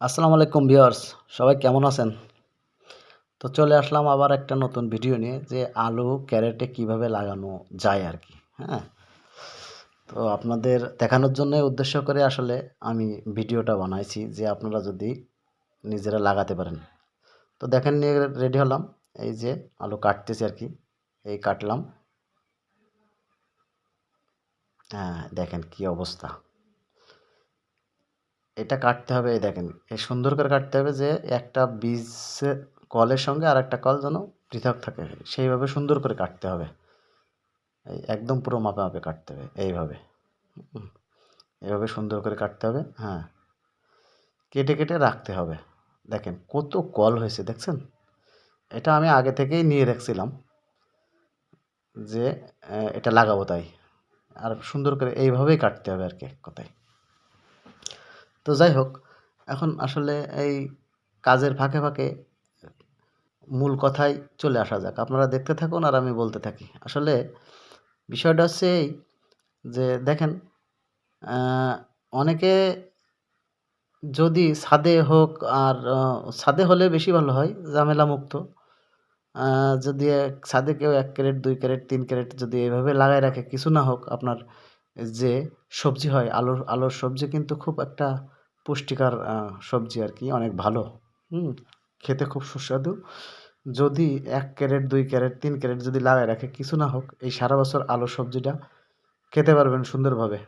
আসসালামু আলাইকুম ভিউয়ার্স, সবাই কেমন আছেন? তো চলে আসলাম আবার একটা নতুন ভিডিও নিয়ে যে আলু ক্যারেটে কিভাবে লাগানো যায় আরকি, হ্যাঁ? তো আপনাদের দেখানোর জন্যই উদ্দেশ্য করে আসলে আমি ভিডিওটা বানাইছি যে আপনারা যদি নিজেরা লাগাতে পারেন। তো দেখেন নিয়ে রেডি হলাম। এই যে আলু কাটতেছি আরকি। এই কাটলাম। হ্যাঁ, দেখেন কি অবস্থা। এটা কাটতে হবে এই দেখেন। এই সুন্দর করে কাটতে হবে যে একটা বীজের কলের সঙ্গে আরেকটা কল যেন পৃথক থাকে। সেইভাবে সুন্দর করে কাটতে হবে। এই একদম পুরো মাপে, মাপে কাটতে হবে এইভাবে। হুম, এভাবে সুন্দর করে কাটতে হবে। হ্যাঁ, কেটে, কেটে রাখতে হবে। দেখেন কত কল হয়েছে দেখছেন? এটা আমি আগে থেকেই নিয়ে রাখছিলাম যে এটা লাগাবো তাই। আর সুন্দর করে এইভাবেই কাটতে হবে আরকি এক কথায়। তো যাই হোক, এখন আসলে এই কাজের ফাঁকে, ফাঁকে মূল কথায় চলে আসা যাক। আপনারা দেখতে থাকুন আর আমি বলতে থাকি। আসলে বিষয়টা হচ্ছে এই যে দেখেন আ অনেকে যদি ছাদে হোক আর ছাদে হলে বেশি ভালো হয়, ঝামেলামুক্ত। আ যদি ছাদে কেউ ১ ক্যারেট, ২ ক্যারেট, ৩ ক্যারেট যদি এভাবে লাগায় রাখে, কিছু না হোক আপনার যে সবজি হয়, আলুর সবজি কিন্তু খুব একটা পুষ্টিকর সবজি আরকি, অনেক ভালো। হুম? খেতে খুব সুস্বাদু। যদি ১ ক্যারেট, ২ ক্যারেট, ৩ ক্যারেট যদি লাগায় রাখে, কিছু না হোক এই সারা বছর আলুর সবজিটা খেতে পারবেন সুন্দরভাবে।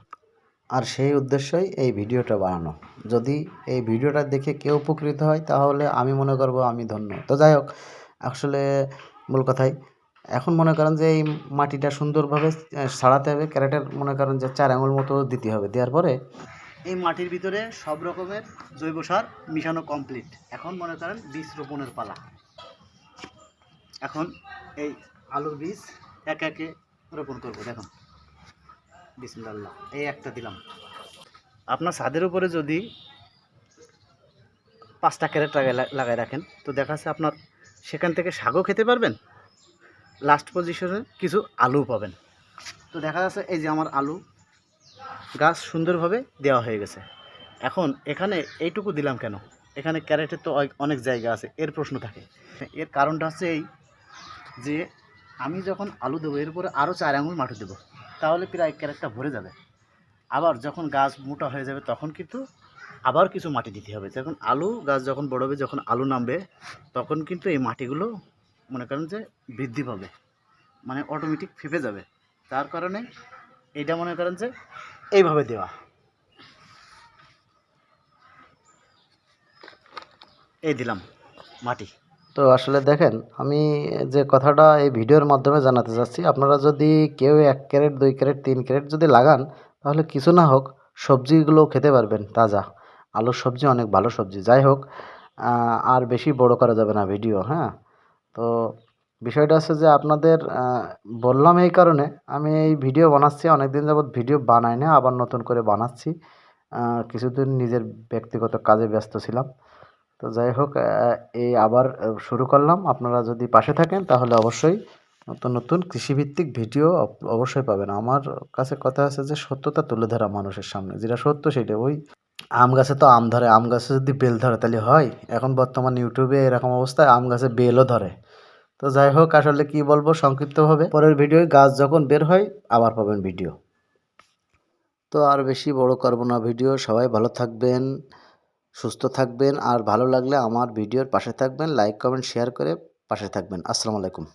আর সেই উদ্দেশ্যই এই ভিডিওটা বানানো। যদি এই ভিডিওটা দেখে কেউ উপকৃত হয় তাহলে আমি মনে করব আমি ধন্য। তো যাই হোক, আসলে মূল কথায় এখন মনে করেন যে এই মাটিটা সুন্দরভাবে ছাড়াতে হবে। ক্যারেটের মনে করেন যে ৪ আঙুল মতো দিতে হবে। দেওয়ার পরে এই মাটির ভিতরে সব রকমের জৈব সার মিশানো কমপ্লিট। এখন মনে করেন বীজ রোপণের পালা। এখন এই আলুর বীজ একে, একে রোপণ করব দেখুন। বিসমিল্লাহ। এই একটা দিলাম। আপনার ছাদের উপরে যদি ৫টা ক্যারেট লাগায় রাখেন তো দেখা যাচ্ছে আপনার সেখান থেকে শাকও খেতে পারবেন, লাস্ট পজিশনে কিছু আলু পাবেন। তো দেখা যাচ্ছে এই যে আমার আলু গাছ সুন্দরভাবে দেওয়া হয়ে গেছে। এখন এখানে এইটুকু দিলাম কেন? এখানে ক্যারেটের তো অনেক জায়গা আছে, এর প্রশ্ন থাকে। এর কারণটা হচ্ছে এই যে আমি যখন আলু দেবো এর উপরে আরও ৪ আঙুল মাটি দেবো, তাহলে প্রায় ক্যারেটটা ভরে যাবে। আবার যখন গাছ মোটা হয়ে যাবে তখন কিন্তু আবার কিছু মাটি দিতে হবে। যখন আলু গাছ যখন বড় হবে, যখন আলু নামবে তখন কিন্তু এই মাটিগুলো মনে করেন যে বৃদ্ধি পাবে, মানে অটোমেটিক ফেঁপে যাবে। তার কারণে এইটা মনে করেন যে এইভাবে দেওয়া। এই দিলাম মাটি। তো আসলে দেখেন আমি যে কথাটা এই ভিডিওর মাধ্যমে জানাতে চাচ্ছি, আপনারা যদি কেউ ১ ক্যারেট, ২ ক্যারেট, ৩ ক্যারেট যদি লাগান তাহলে কিছু না হোক সবজিগুলো খেতে পারবেন তাজা। আলুর সবজি অনেক ভালো সবজি। যাই হোক আর বেশি বড় করা যাবে না ভিডিও, হ্যাঁ? তো বিষয়টা হচ্ছে যে আপনাদের বললাম এই কারণে আমি এই ভিডিও বানাচ্ছি। অনেকদিন যাবৎ ভিডিও বানাই না, আবার নতুন করে বানাচ্ছি। কিছুদিন নিজের ব্যক্তিগত কাজে ব্যস্ত ছিলাম। তো যাই হোক এই আবার শুরু করলাম। আপনারা যদি পাশে থাকেন তাহলে অবশ্যই নতুন, নতুন কৃষিভিত্তিক ভিডিও অবশ্যই পাবেন। আমার কাছে কথা আছে যে সত্যতা তুলে ধরা মানুষের সামনে। যেটা সত্য সেটা। ওই আম গাছে তো আম ধরে, আম গাছে যদি বেল ধরে তাহলে হয়? এখন বর্তমান ইউটিউবে এরকম অবস্থায় আম গাছে বেলও ধরে। তো যাই হোক আসলে কি বলবো সংক্ষিপ্তভাবে, পরের ভিডিওয় গাছ যখন বের হয় আবার পাবেন ভিডিও। তো আর বেশি বড় করব না ভিডিও। সবাই ভালো থাকবেন, সুস্থ থাকবেন আর ভালো লাগলে আমার ভিডিওর পাশে থাকবেন। লাইক, কমেন্ট, শেয়ার করে পাশে থাকবেন। আসসালামু আলাইকুম।